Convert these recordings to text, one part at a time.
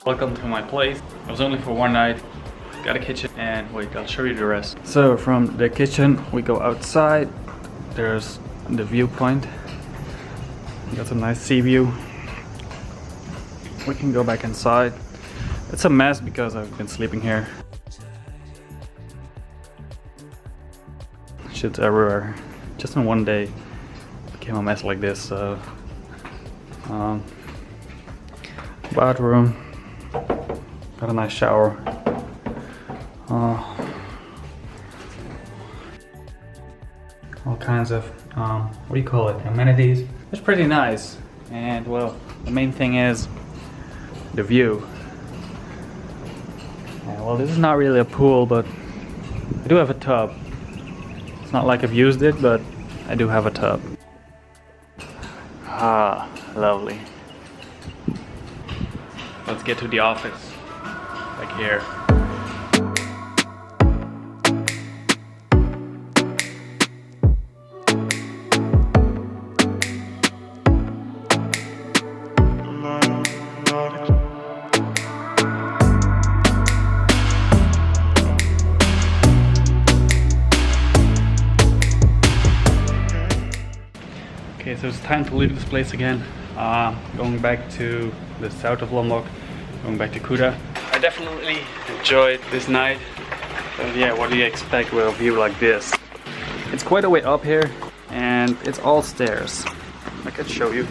Welcome to my place. It was only for one night. Got a kitchen and wait, I'll show you the rest. So from the kitchen we go outside. There's the viewpoint. Got some nice sea view. We can go back inside. It's a mess because I've been sleeping here. Shit's everywhere. Just in one day it became a mess like this. So bathroom. Got a nice shower. All kinds of what do you call it? Amenities. It's pretty nice. And well, the main thing is the view. Yeah, well, this is not really a pool, but I do have a tub. It's not like I've used it, but I do have a tub. Ah, lovely. Let's get to the office. Like here. Okay, so it's time to leave this place again. Going back to the south of Lombok, going back to Kuta. I definitely enjoyed this night. But yeah, what do you expect with a view like this? It's quite a way up here, and it's all stairs. I can show you.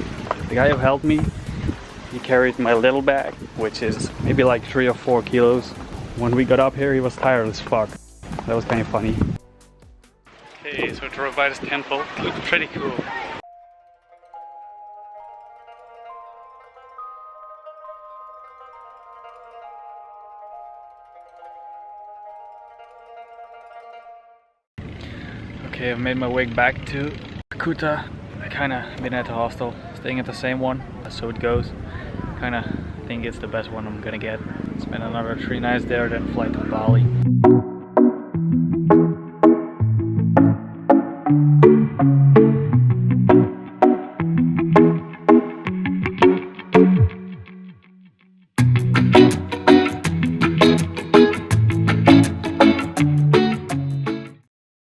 The guy who helped me, he carried my little bag, which is maybe like 3 or 4 kilos. When we got up here, he was tired as fuck. That was kind of funny. Okay, so drove by this temple. It looks pretty cool. Okay, I've made my way back to Kuta. I kinda been at the hostel, staying at the same one, so it goes. Kinda think it's the best one I'm gonna get. Spend another 3 nights there, then fly to Bali.